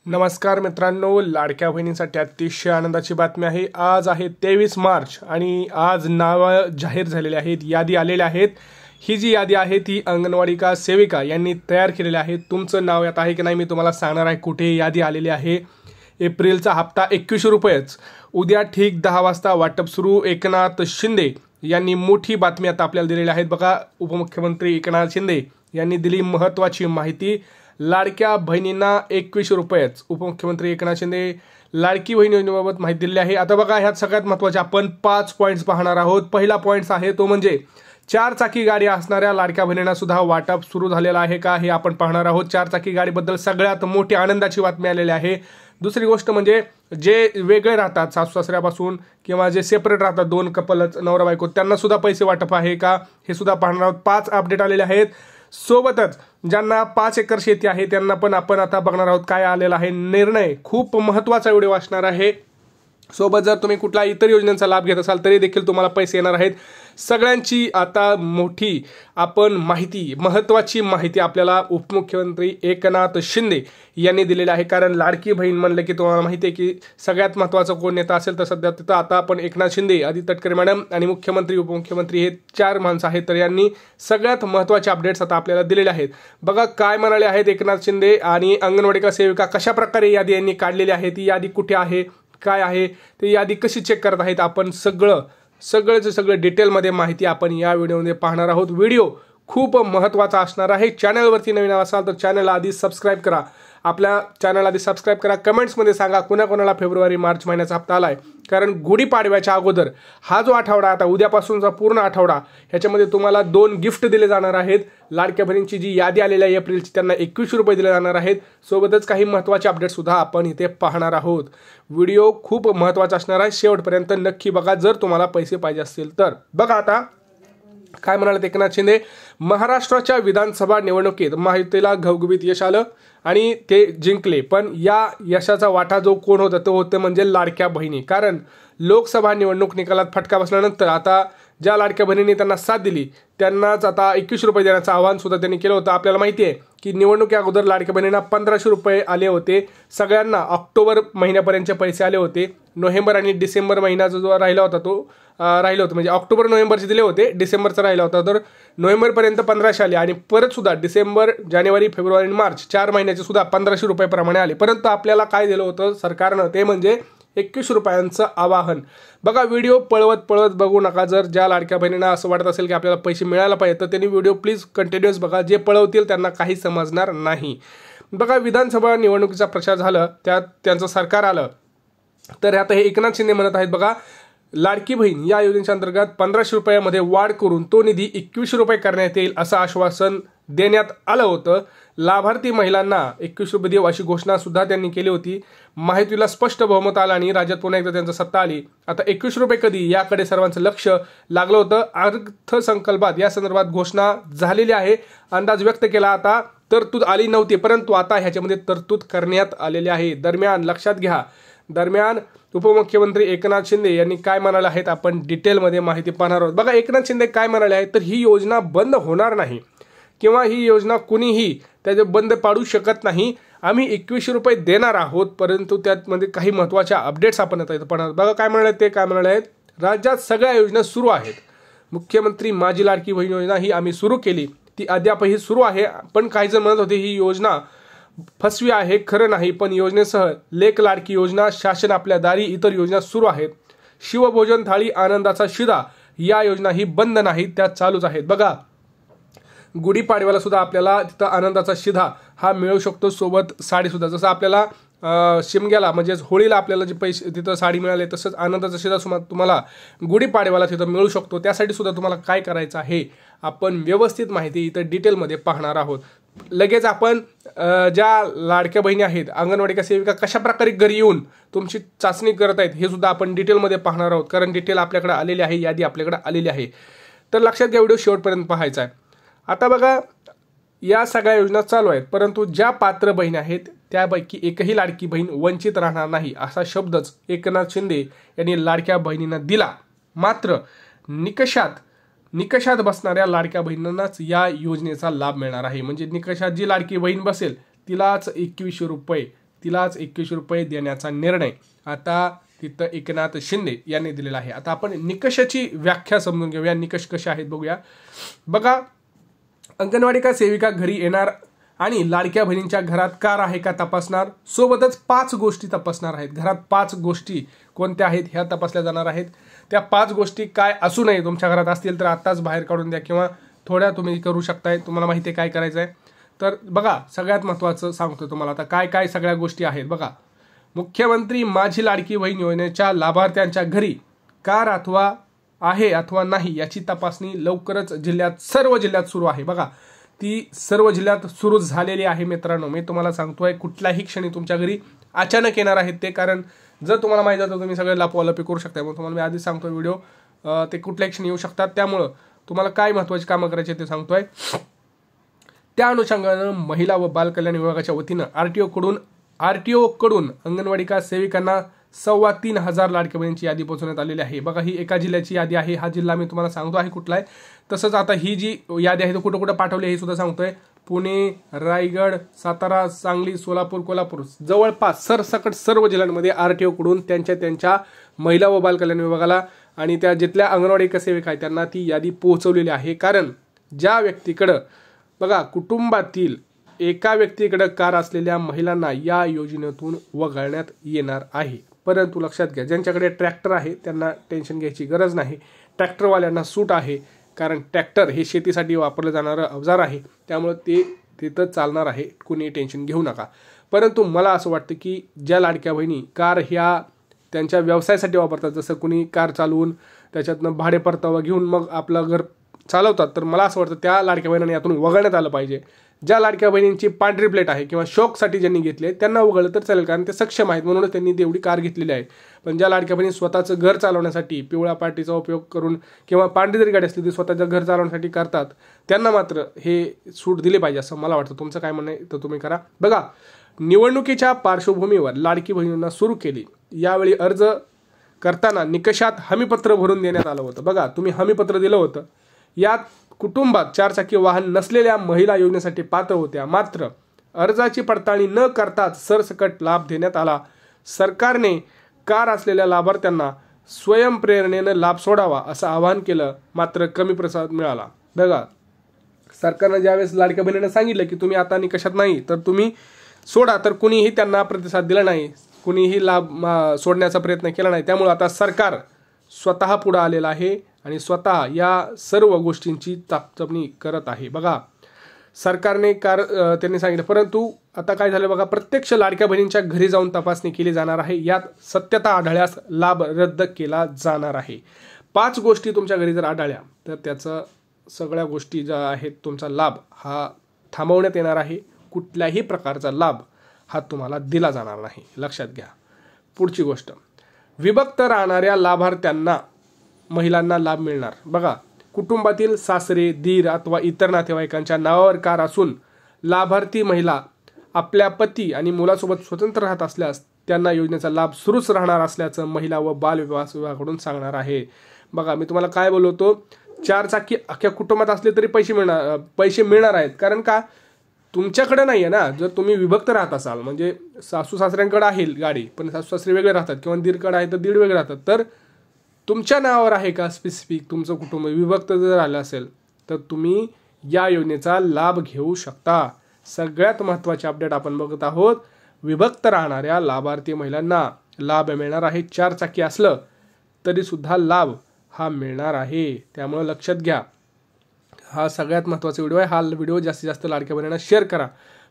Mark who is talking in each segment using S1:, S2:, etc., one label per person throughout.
S1: नमस्कार मित्रांनो, लाडक्या बहिणींसाठी अतिशय आनंदाची बातमी आहे। आज आहे 23 मार्च आणि आज नाव जाहीर झालेले आहेत, यादी आलेली आहेत। ही जी यादी आहे ती अंगणवाडी का सेविका यांनी तयार केलेली आहे। तुमचं नाव यात आहे की नाही मी तुम्हाला सांगणार आहे। कुठे यादी आलेली आहे। एप्रिलचा हप्ता 2100 रुपयेच। उद्या ठीक 10 वाजता वाटप सुरू। एकनाथ शिंदे यांनी मोठी बातमी आता आपल्याला दिलेली आहे। बघा, उपमुख्यमंत्री एकनाथ शिंदे यांनी दिली महत्त्वाची माहिती। लाडक्या बहिणींना 2100 रुपयेच। उपमुख्यमंत्री एकनाथ शिंदे लाडकी बहीण योजनेबाबत माहिती दिली आहे। आता बघा, ह्यात सगळ्यात महत्त्वाचे आपण 5 पॉईंट्स पाहणार आहोत। पहिला पॉईंट आहे तो म्हणजे 4 चाकी गाडी असणाऱ्या लाडक्या बहिणींना सुद्धा वाटप सुरू झालेलं आहे का हे आपण पाहणार आहोत। 4 चाकी गाडीबद्दल सगळ्यात मोठी आनंदाची बातमी आलेली आहे। दुसरी गोष्ट म्हणजे जे वेगळे राहतात सासू सासऱ्यापासून किंवा जे सेपरेट राहतात, 2 कपलच नवरा बायको, त्यांना सुद्धा पैसे वाटप आहे का हे सुद्धा पाहणार आहोत। 5 अपडेट आलेले आहेत। सोबतच ज्यांना 5 एकर शेती आहे त्यांना पण आपण आता बघणार आहोत काय आलेला आहे निर्णय। खूप महत्त्वाचा व्हिडिओ असणार आहे। सोबत जर तुम्ही कुठल्या इतर योजनांचा लाभ घेत असाल तरी देखील तुम्हाला पैसे येणार आहेत। सगळ्यांची आता मोठी आपण माहिती, महत्त्वाची माहिती आपल्याला उपमुख्यमंत्री एकनाथ शिंदे यांनी दिलेली आहे। कारण लाडकी बहीण म्हणलं की तुम्हाला माहिती आहे की सगळ्यात महत्त्वाचं कोण नेता असेल तर सध्या तिथं आता आपण एकनाथ शिंदे, आदित्य तटकरे मॅडम आणि मुख्यमंत्री उपमुख्यमंत्री हे 4 माणसं आहेत। तर यांनी सगळ्यात महत्त्वाचे अपडेट्स आता आपल्याला दिलेले आहेत। बघा काय म्हणाले आहेत एकनाथ शिंदे आणि अंगणवाडी का सेविका कशा प्रकारे यादी यांनी काढलेली आहे, ती यादी कुठे आहे, काय आहे, ती यादी कशी चेक करत आहेत, आपण सगळं डिटेलमध्ये माहिती आपण या व्हिडिओमध्ये पाहणार आहोत। व्हिडिओ खूप महत्त्वाचा असणार आहे। चॅनलवरती नवीन असाल तर चॅनलला आधी सबस्क्राईब करा। आपल्या चॅनलला आधी सबस्क्राईब करा। कमेंट्समध्ये सांगा कोणाकोणाला फेब्रुवारी मार्च महिन्याचा हप्ता आलाय। कारण गुढीपाडव्याच्या अगोदर हा जो आठवडा, आता उद्यापासूनचा पूर्ण आठवडा, ह्याच्यामध्ये तुम्हाला 2 गिफ्ट दिले जाणार आहेत। लाडक्या बहिणींची जी यादी आलेली आहे एप्रिलची, त्यांना 2100 रुपये दिले जाणार आहेत। सोबतच काही महत्त्वाचे अपडेट सुद्धा आपण इथे पाहणार आहोत। व्हिडिओ खूप महत्त्वाचा असणार आहे, शेवटपर्यंत नक्की बघा जर तुम्हाला पैसे पाहिजे असतील तर। बघा आता काय म्हणाले एकनाथ शिंदे, महाराष्ट्राच्या विधानसभा निवडणुकीत महायुतीला घवघवीत यश आलं आणि ते जिंकले। पण या यशाचा वाटा जो कोण होता तो होते म्हणजे लाडक्या बहिणी। कारण लोकसभा निवडणूक निकालात फटका बसल्यानंतर आता ज्या लाडक्या बहिणींनी त्यांना साथ दिली त्यांनाच आता 2100 रुपये देण्याचं आवाहन सुद्धा त्यांनी केलं होतं। आपल्याला माहिती आहे की निवडणुकी अगोदर लाडक्या बहिणींना 1500 रुपये आले होते। सगळ्यांना ऑक्टोबर महिन्यापर्यंतचे पैसे आले होते। नोव्हेंबर आणि डिसेंबर महिन्याचा जो राहिला होता तो राहिलं होतं, म्हणजे ऑक्टोबर नोव्हेंबरचे दिले होते, डिसेंबरचा राहिला होता। तर नोव्हेंबरपर्यंत 1500 आले आणि परत सुद्धा डिसेंबर, जानेवारी, फेब्रुवारी आणि मार्च 4 महिन्याचे सुद्धा 1500 रुपये प्रमाणे आले। परंतु आपल्याला काय दिलं होतं सरकारनं ते म्हणजे 2100 रुपयांचं आवाहन। बघा, व्हिडिओ पळवत बघू नका। जर ज्या लाडक्या बहिणींना असं वाटत असेल की आपल्याला पैसे मिळायला पाहिजे तर त्यांनी व्हिडिओ प्लीज कंटिन्युअस बघा। जे पळवतील त्यांना काही समजणार नाही। बघा, विधानसभा निवडणुकीचा प्रचार झाला, त्यात त्यांचं सरकार आलं, तर आता हे एकनाथ शिंदे म्हणत आहेत बघा, लाडकी बहीण या योजनेच्या अंतर्गत 1500 रुपयामध्ये वाढ करून तो निधी 2100 रुपये करण्यात येईल असं आश्वासन देण्यात आलं होतं। लाभार्थी महिलांना 2100 रुपये देऊ अशी घोषणा सुद्धा त्यांनी केली होती। महायुतीला स्पष्ट बहुमत आलं आणि राज्यात पुन्हा एकदा त्यांची सत्ता आली। आता 2100 रुपये कधी याकडे सर्वांचं लक्ष लागलं होतं। अर्थसंकल्पात या संदर्भात घोषणा झालेली आहे, अंदाज व्यक्त केला, आता तरतूद आली नव्हती, परंतु आता ह्याच्यामध्ये तरतूद करण्यात आलेली आहे। दरम्यान लक्षात घ्या, उपमुख्यमंत्री एकनाथ शिंदे यांनी काय म्हणाले आहेत आपण डिटेलमध्ये माहिती पाहणार आहोत। बघा, एकनाथ शिंदे काय म्हणाले आहेत तर ही योजना बंद होणार नाही किंवा ही योजना कुणीही त्याचे बंद पाडू शकत नाही। आम्ही 2100 रुपये देणार आहोत, परंतु त्यामध्ये काही महत्त्वाच्या अपडेट्स आपण आता इथं पाहणार। बघा काय म्हणाले ते, काय म्हणाले आहेत, राज्यात सगळ्या योजना सुरू आहेत। मुख्यमंत्री माझी लाडकी बहीण योजना ही आम्ही सुरू केली, ती अद्यापही सुरू आहे। पण काही जण म्हणत होते ही योजना फसवी आहे, खरं नाही। पण योजनेसह लेक लाडकी योजना, शासन आपल्या दारी, इतर योजना सुरू आहेत। शिवभोजन थाळी, आनंदाचा शिदा या योजना ही बंद नाहीत, त्या चालूच आहेत। बघा, गुढीपाडव्याला सुद्धा आपल्याला तिथं आनंदाचा शिधा हा मिळू शकतो, सोबत साडी सुद्धा। जसं आपल्याला शिमग्याला म्हणजेच होळीला आपल्याला जे पैसे तिथं साडी मिळाले, तसंच आनंदाचा शिधा तुम्हाला गुढीपाडव्याला तिथं मिळू शकतो। त्यासाठी सुद्धा तुम्हाला काय करायचं आहे आपण व्यवस्थित माहिती इथं डिटेलमध्ये पाहणार आहोत। लगेच आपण ज्या लाडक्या बहिणी आहेत, अंगणवाडी का सेविका कशा प्रकारे घरी येऊन तुमची चाचणी करत आहेत हे सुद्धा आपण डिटेलमध्ये पाहणार आहोत। कारण डिटेल आपल्याकडे आलेली आहे, यादी आपल्याकडे आलेली आहे। तर लक्षात घ्या, व्हिडिओ शेवटपर्यंत पाहायचा आहे। आता बघा, या सगळ्या योजना चालू आहेत, परंतु ज्या पात्र बहिणी आहेत त्यापैकी एकही लाडकी बहीण वंचित राहणार नाही असा शब्दच एकनाथ शिंदे यांनी लाडक्या बहिणींना दिला। मात्र निकषात बसणाऱ्या लाडक्या बहिणींनाच या योजनेचा लाभ मिळणार आहे। म्हणजे निकषात जी लाडकी बहीण बसेल तिलाच 2100 रुपये तिलाच 21 रुपये देण्याचा निर्णय आता तिथं एकनाथ शिंदे यांनी दिलेला आहे। आता आपण निकषाची व्याख्या समजून घेऊया, निकष कसे आहेत बघूया। बघा, अंगणवाडी का सेविका घरी येणार आणि लाडक्या बहिणींच्या घरात कार आहे का तपासणार, सोबतच 5 गोष्टी तपासणार आहेत। घरात 5 गोष्टी कोणत्या आहेत ह्या तपासल्या जाणार आहेत। त्या 5 गोष्टी काय असू नये, तुमच्या घरात असतील तर आताच बाहेर काढून द्या किंवा थोड्या तुम्ही करू शकताय, तुम्हाला माहिती आहे काय करायचं आहे। तर बघा, सगळ्यात महत्त्वाचं सांगतो तुम्हाला आता काय काय सगळ्या गोष्टी आहेत। बघा, मुख्यमंत्री माझी लाडकी बहीण योजनेच्या लाभार्थ्यांच्या घरी कार अथवा आहे अथवा नाही याची तपासणी लवकरच सर्व जिल्ह्यात सुरू आहे। बघा, ती सर्व जिल्ह्यात सुरू झालेली आहे मित्रांनो। मी तुम्हाला सांगतोय कुठल्याही क्षणी तुमच्या घरी अचानक येणार आहेत ते, कारण जर तुम्हाला माहिती आहे तर तुम्ही सगळे लपवालपी करू शकता। मग तुम्हाला मी आधी सांगतोय व्हिडिओ ते कुठल्याही क्षणी येऊ शकतात, त्यामुळं तुम्हाला काय महत्त्वाची कामं करायची ते सांगतोय। त्या अनुषंगानं महिला व बाल कल्याण विभागाच्या वतीनं आरटीओ कडून अंगणवाडी का सेविकांना 3,500 लाडक्या बहिणींची यादी पोहोचवण्यात आलेली आहे। बघा, ही एका जिल्ह्याची यादी आहे। हा जिल्हा मी तुम्हाला सांगतो आहे कुठला आहे। तसंच आता ही जी यादी आहे तो कुठं कुठं पाठवली हे सुद्धा सांगतोय। पुणे, रायगड, सातारा, सांगली, सोलापूर, कोल्हापूर, जवळपास सरसकट सर्व जिल्ह्यांमध्ये आरटीओ कडून त्यांच्या महिला व बाल कल्याण विभागाला आणि त्या जिथल्या अंगणवाडी का सेविका आहेत त्यांना ती यादी पोहोचवलेली आहे। कारण ज्या व्यक्तीकडं बघा, कुटुंबातील एका व्यक्तीकडे कार असलेल्या महिलांना या योजनेतून वगळण्यात येणार आहे। परंतु लक्षात घ्या, ज्यांच्याकडे ट्रॅक्टर आहे त्यांना टेन्शन घ्यायची गरज नाही। ट्रॅक्टरवाल्यांना सूट आहे, कारण ट्रॅक्टर हे शेतीसाठी वापरलं जाणारं अवजार आहे, त्यामुळे ते तिथं चालणार आहे, कुणी टेन्शन घेऊ नका। परंतु मला असं वाटतं की ज्या लाडक्या बहिणी कार ह्या त्यांच्या व्यवसायासाठी वापरतात, जसं कुणी कार चालवून त्याच्यातनं भाडे परतावा घेऊन मग आपलं घर चालवतात, तर मला असं वाटतं त्या लाडक्या बहिणींना यातून वगळण्यात आलं पाहिजे। ज्या लाडक्या बहिणींची पांढरी प्लेट आहे किंवा शौकसाठी ज्यांनी घेतली आहे त्यांना वगळलं तर चालेल, कारण ते सक्षम आहेत म्हणूनच त्यांनी तेवढी कार घेतलेली आहे। पण ज्या लाडक्या बहिणी स्वतःचं घर चालवण्यासाठी पिवळ्या पाटीचा उपयोग करून किंवा पांढरी जरी गाडी असली ती स्वतःचं घर चालवण्यासाठी करतात, त्यांना मात्र हे सूट दिली पाहिजे असं मला वाटतं। तुमचं काय म्हणणं आहे तर तुम्ही करा। बघा, निवडणुकीच्या पार्श्वभूमीवर लाडकी बहिणींना सुरू केली। यावेळी अर्ज करताना निकषात हमीपत्र भरून देण्यात आलं होतं। बघा, तुम्ही हमीपत्र दिलं होतं। यात कुटुंबात 4 चाकी वाहन नसलेल्या महिला योजनेसाठी पात्र होत्या, मात्र अर्जाची पडताळणी न करताच सरसकट लाभ देण्यात आला। सरकारने कार असलेल्या लाभार्थ्यांना स्वयंप्रेरणेनं लाभ सोडावा असं आवाहन केलं, मात्र कमी प्रतिसाद मिळाला। बघा, सरकारनं ज्यावेळेस लाडक्या बहिणींना सांगितलं की तुम्ही आता निकषात नाही तर तुम्ही सोडा, तर कुणीही त्यांना प्रतिसाद दिला नाही, कुणीही लाभ सोडण्याचा प्रयत्न केला नाही। त्यामुळे आता सरकार स्वतः पुढे आलेला आहे आणि स्वतः या सर्व गोष्टींची चाचपणी करत आहे। बघा, सरकारने त्यांनी सांगितलं, परंतु आता काय झालं बघा, प्रत्यक्ष लाडक्या बहिणींच्या घरी जाऊन तपासणी केली जाणार आहे। यात सत्यता आढळल्यास लाभ रद्द केला जाणार आहे। 5 गोष्टी तुमच्या घरी जर आढळल्या तर त्याचं सगळ्या गोष्टी ज्या आहेत तुमचा लाभ हा थांबवण्यात येणार आहे। कुठल्याही प्रकारचा लाभ हा तुम्हाला दिला जाणार नाही, लक्षात घ्या। पुढची गोष्ट, विभक्त राहणाऱ्या लाभार्थ्यांना महिलांना लाभ मिळणार। बघा, कुटुंबातील सासरे, दीर अथवा इतर नातेवाईकांच्या नावावर कार असून लाभार्थी महिला आपल्या पती आणि मुलासोबत स्वतंत्र राहत असल्यास त्यांना योजनेचा लाभ सुरूच राहणार असल्याचं महिला व बाल विकास विभागाकडून सांगणार आहे। बघा, मी तुम्हाला काय बोलवतो, 4 चाकी अख्ख्या कुटुंबात असले तरी पैसे मिळणार आहेत। कारण का, तुमच्याकडे नाही आहे ना। जर तुम्ही विभक्त राहत असाल, म्हणजे सासू सासऱ्यांकडे आहे गाडी पण सासू सासरे वेगळे राहतात किंवा दीरकडे आहे तर दीड वेगळे राहतात, तर तुमच्या नावावर आहे का स्पेसिफिक तुमचं कुटुंब विभक्त जर आलं असेल तर तुम्ही या योजनेचा लाभ घेऊ शकता। सगळ्यात महत्त्वाचे अपडेट आपण बघत आहोत, विभक्त राहणाऱ्या लाभार्थी महिलांना लाभ मिळणार आहे। 4 चाकी असलं तरी सुद्धा लाभ हा मिळणार आहे, त्यामुळे लक्षात घ्या। हा सगळ्यात महत्त्वाचा व्हिडिओ आहे। हा व्हिडिओ जास्तीत जास्त लाडक्या बहिणींना शेअर करा।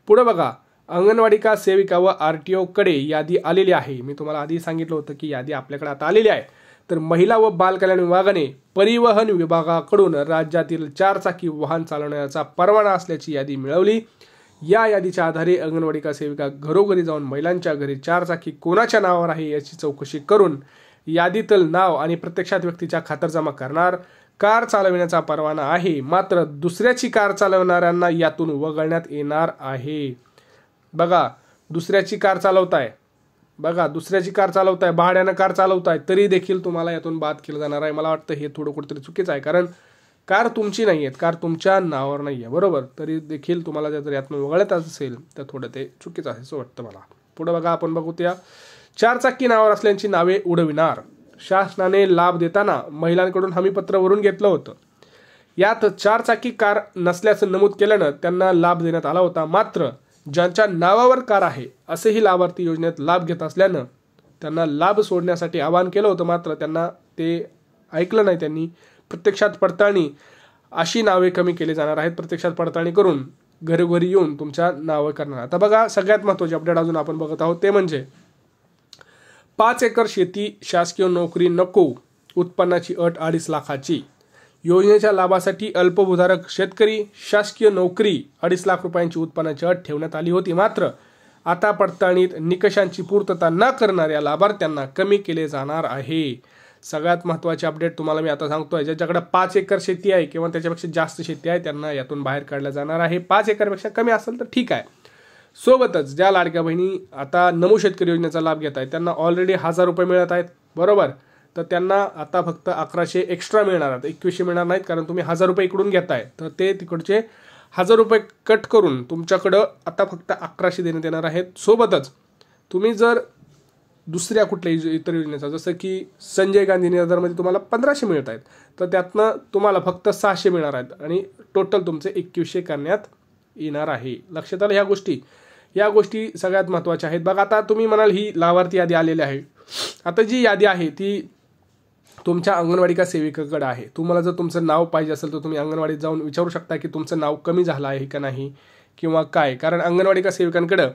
S1: पुढे बघा, अंगणवाडी का सेविका व आरटीओ कडे यादी आलेली आहे। मी तुम्हाला आधी सांगितलं होतं की यादी आपल्याकडे आता आलेली आहे। तर महिला व बाल कल्याण विभागाने परिवहन विभागाकडून राज्यातील 4 चाकी वाहन चालवण्याचा परवाना असल्याची यादी मिळवली। या यादीच्या आधारे अंगणवाडी का सेविका घरोघरी जाऊन महिलांच्या घरी 4 चाकी कोणाच्या नावावर आहे याची चौकशी करून यादीतील नाव आणि प्रत्यक्षात व्यक्तीच्या खातरजमा करणार। कार चालविण्याचा परवाना आहे, मात्र दुसऱ्याची कार चालवणाऱ्यांना यातून वगळण्यात येणार आहे। बघा, दुसऱ्याची कार चालवताय, भाड्यानं कार चालवताय तरी देखील तुम्हाला यातून बाद केलं जाणार आहे। मला वाटतं हे थोडं कुठेतरी चुकीचं आहे, कारण कार तुमची नाही आहे, कार तुमच्या नावावर नाही आहे, बरोबर। तरी देखील तुम्हाला जर यातून वगळत असेल तर थोडं ते चुकीचं आहे असं वाटतं मला। पुढे बघा, आपण बघू त्या 4 चाकी नावावर असल्याची नावे उडविणार. शासनाने लाभ देताना महिलांकडून हमीपत्र वरून घेतलं होतं. यात 4 चाकी कार नसल्याचं नमूद केल्यानं त्यांना लाभ देण्यात आला होता. मात्र ज्यांच्या नावावर कार आहे असेही लाभार्थी योजनेत लाभ घेत असल्यानं त्यांना लाभ सोडण्यासाठी आवाहन केलं होतं. मात्र त्यांना ते ऐकलं नाही त्यांनी. प्रत्यक्षात पडताळणी अशी नावे कमी केली जाणार आहेत. प्रत्यक्षात पडताळणी करून घरोघरी येऊन तुमच्या नावं करणार. आता बघा, सगळ्यात महत्त्वाची अपडेट अजून आपण बघत आहोत ते म्हणजे 5 एकर शेती, शासकीय नोकरी नको, उत्पन्नाची अट 2.5 लाखाची. योजनेच्या लाभासाठी अल्पभूधारक शेतकरी, शासकीय नोकरी, 2.5 लाख रुपयांची उत्पन्नाची अट ठेवण्यात आली होती. मात्र आता पडताळणीत निकषांची पूर्तता न करणाऱ्या लाभार्थ्यांना कमी केले जाणार आहे. सगळ्यात महत्त्वाची अपडेट तुम्हाला मी आता सांगतोय. ज्याच्याकडे 5 एकर शेती आहे किंवा त्याच्यापेक्षा जास्त शेती आहे त्यांना यातून बाहेर काढलं जाणार आहे. 5 एकरपेक्षा कमी असेल तर ठीक आहे. सोबतच ज्या लाडक्या बहिणी आता नमो शेतकरी योजनेचा लाभ घेत आहेत त्यांना ऑलरेडी 1000 रुपये मिळत आहेत, बरोबर. तर त्यांना आता फक्त 1100 एक्स्ट्रा मिळणार आहेत, 2100 मिळणार नाहीत. कारण तुम्ही 1000 रुपये इकडून घेताय तर ते तिकडचे 1000 रुपये कट करून तुमच्याकडं आता फक्त 1100 देण्यात येणार आहेत. सोबतच तुम्ही जर दुसऱ्या कुठल्याही इतर योजनेचा, जसं की संजय गांधी निराधारमध्ये तुम्हाला 1500 मिळत आहेत, तर त्यातनं तुम्हाला फक्त 600 मिळणार आहेत आणि टोटल तुमचे 2100 करण्यात येणार आहे. लक्षात आलं या गोष्टी सगळ्यात महत्त्वाच्या आहेत. बघा, आता तुम्ही म्हणाल ही लाभार्थी यादी आलेली आहे. आता जी यादी आहे ती तुमच्या अंगणवाडी का सेविकेकडे आहे. तुम्हाला जर तुमचं नाव पाहिजे असेल तर तुम्ही अंगणवाडीत जाऊन विचारू शकता की तुमचं नाव कमी झालं आहे का नाही किंवा काय. कारण अंगणवाडी का सेविकांकडं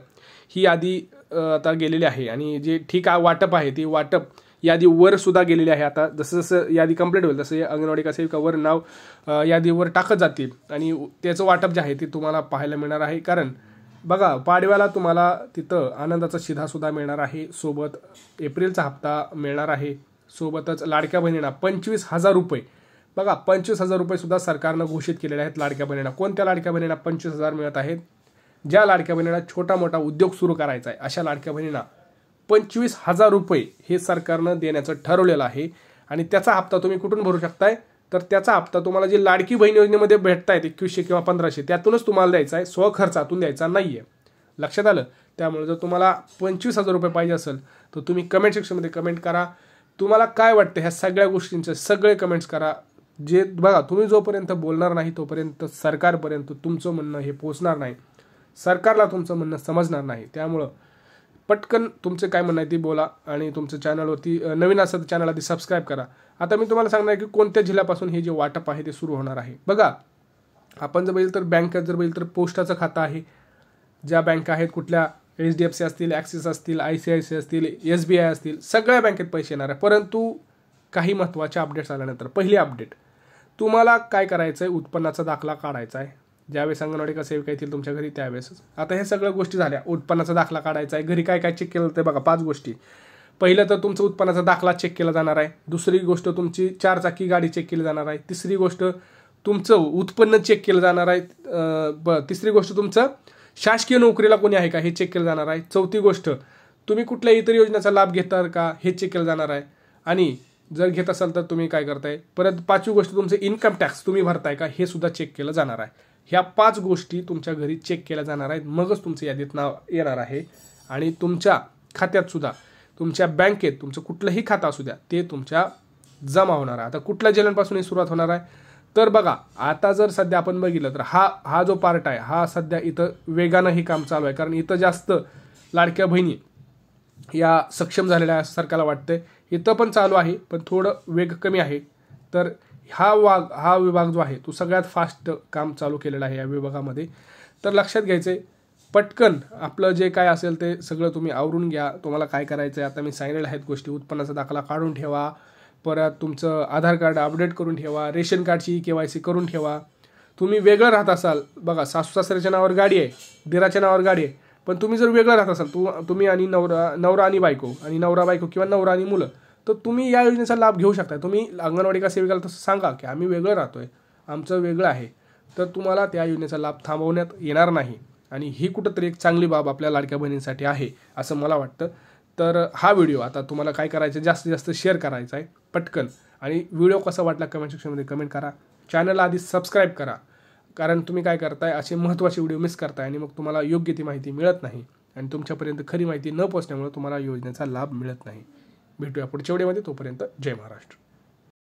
S1: ही यादी आता गेलेली आहे आणि जे ठीक वाटप आहे ती वाटप यादी वर सुद्धा गेलेली आहे. आता जसं जसं यादी कंप्लीट होईल तसं अंगणवाडी का सेविकावर नाव यादीवर टाकत जातील आणि त्याचं वाटप जे आहे ते तुम्हाला पाहायला मिळणार आहे. कारण बघा, पाडव्याला तुम्हाला तिथं आनंदाचा शिधासुद्धा मिळणार आहे. सोबत एप्रिलचा हप्ता मिळणार आहे. सोबतच लाडक्या बहिणींना 25,000 रुपये, बघा 25,000 रुपये सुद्धा सरकारनं घोषित केलेले आहेत लाडक्या बहिणींना. कोणत्या लाडक्या बहिणींना 25,000 मिळत आहेत? ज्या लाडक्या बहिणींना छोटा मोठा उद्योग सुरू करायचा आहे अशा लाडक्या बहिणींना 25,000 रुपये हे सरकारनं देण्याचं ठरवलेलं आहे. आणि त्याचा हप्ता तुम्ही कुठून भरू शकताय? तर त्याचा हप्ता तुम्हाला जे लाडकी बहीण योजनेमध्ये भेटतायत 2100 किंवा 1500 त्यातूनच तुम्हाला द्यायचा आहे, स्वखर्चातून द्यायचा नाहीये. लक्षात आलं? त्यामुळे जर तुम्हाला 25,000 रुपये पाहिजे असेल तर तुम्ही कमेंट सेक्शनमध्ये कमेंट करा. तुम्हाला काय वाटतं ह्या सगळ्या गोष्टींचे सगळे कमेंट्स करा. जे बघा, तुम्ही जोपर्यंत बोलणार नाही तोपर्यंत सरकारपर्यंत तुमचं म्हणणं हे पोहोचणार नाही, सरकारला तुमचं म्हणणं समजणार नाही. त्यामुळं पटकन तुमचं काय म्हणणं आहे ती बोला आणि तुमचं चॅनलवरती नवीन असेल तर चॅनल आधी सबस्क्राईब करा. आता मी तुम्हाला सांगणार आहे की कोणत्या जिल्ह्यापासून हे जे वाटप आहे ते सुरू होणार आहे. बघा, आपण जर बघितलं तर बँकेत जर बघितलं तर पोस्टाचं खातं आहे. ज्या बँका आहेत कुठल्या, HDFC असतील, ॲक्सिस असतील, ICICI असतील, SBI असतील, सगळ्या बँकेत पैसे येणार आहे. परंतु काही महत्त्वाच्या अपडेट्स आल्यानंतर पहिली अपडेट, तुम्हाला काय करायचं आहे? उत्पन्नाचा दाखला काढायचा आहे. ज्यावेळेस अंगणवाडी का सेविका येतील तुमच्या घरी त्यावेळेसच. आता हे सगळ्या गोष्टी झाल्या. उत्पन्नाचा दाखला काढायचा आहे. घरी काय काय चेक केलं ते बघा, 5 गोष्टी. पहिलं तर तुमचं उत्पन्नाचा दाखला चेक केला जाणार आहे. दुसरी गोष्ट तुमची 4 चाकी गाडी चेक केली जाणार आहे. तिसरी गोष्ट तुमचं उत्पन्न चेक केलं जाणार आहे. तिसरी गोष्ट तुमचं शासकीय नोकरीला कोणी आहे का हे चेक केलं जाणार आहे. चौथी गोष्ट तुम्ही कुठल्या इतर योजनेचा लाभ घेता का हे चेक केलं जाणार आहे. आणि जर घेत असाल तर तुम्ही काय करताय. परत 5वी गोष्ट तुमचं इन्कम टॅक्स तुम्ही भरताय का हे सुद्धा चेक केलं जाणार आहे. ह्या 5 गोष्टी तुमच्या घरी चेक केल्या जाणार आहेत. मगच तुमचं यादीत नाव येणार आहे. आणि तुमच्या खात्यात सुद्धा, तुमच्या बँकेत तुमचं कुठलंही खातं असू द्या ते तुमच्या जमा होणार आहे. आता कुठल्या जिल्ह्यांपासून ही सुरुवात होणार आहे? तर बघा, आता जर सध्या आपण बघितलं तर हा जो पार्ट आहे हा सध्या इथं वेगानं ही काम चालू आहे. कारण इथं जास्त लाडक्या बहिणी या सक्षम झालेल्या आहे असं सरकारला वाटतंय. इथं पण चालू आहे पण थोडं वेग कमी आहे. तर हा विभाग जो आहे तो सगळ्यात फास्ट काम चालू केलेला आहे या विभागामध्ये. तर लक्षात घ्यायचं आहे, पटकन आपलं जे काय असेल ते सगळं तुम्ही आवरून घ्या. तुम्हाला काय करायचं आहे आता मी सांगितलेलं आहेत गोष्टी. उत्पन्नाचा दाखला काढून ठेवा. परत तुमचं आधार कार्ड अपडेट करून ठेवा. रेशन कार्डची KYC करून ठेवा. तुम्ही वेगळं राहत असाल, बघा सासू सासऱ्याच्या नावावर गाडी आहे, दिराच्या नावावर गाडी आहे, पण तुम्ही जर वेगळं राहत असाल, तुम्ही आणि नवरा आणि बायको आणि नवरा बायको किंवा नवरा आणि मुलं, तर तुम्ही या योजनेचा लाभ घेऊ शकता. तुम्ही अंगणवाडी का सेविकाला तसं सांगा की आम्ही वेगळं राहतोय, आमचं वेगळं आहे, तर तुम्हाला त्या योजनेचा लाभ थांबवण्यात येणार नाही. आणि ही कुठंतरी एक चांगली बाब आपल्या लाडक्या बहिणींसाठी आहे असं मला वाटतं. तर हा व्हिडिओ आता तुम्हाला काय करायचं, जास्तीत जास्त शेअर करायचा आहे पटकन. आणि व्हिडिओ कसा वाटला कमेंट सेक्शनमध्ये कमेंट करा. चॅनलला आधी सबस्क्राईब करा, कारण तुम्ही काय करताय असे महत्त्वाचे व्हिडिओ मिस करताय आणि मग तुम्हाला योग्य ती माहिती मिळत नाही. आणि तुमच्यापर्यंत खरी माहिती न पोहोचण्यामुळे तुम्हाला योजनेचा लाभ मिळत नाही. भेटूया पुढच्या व्हिडिओमध्ये. तोपर्यंत जय महाराष्ट्र.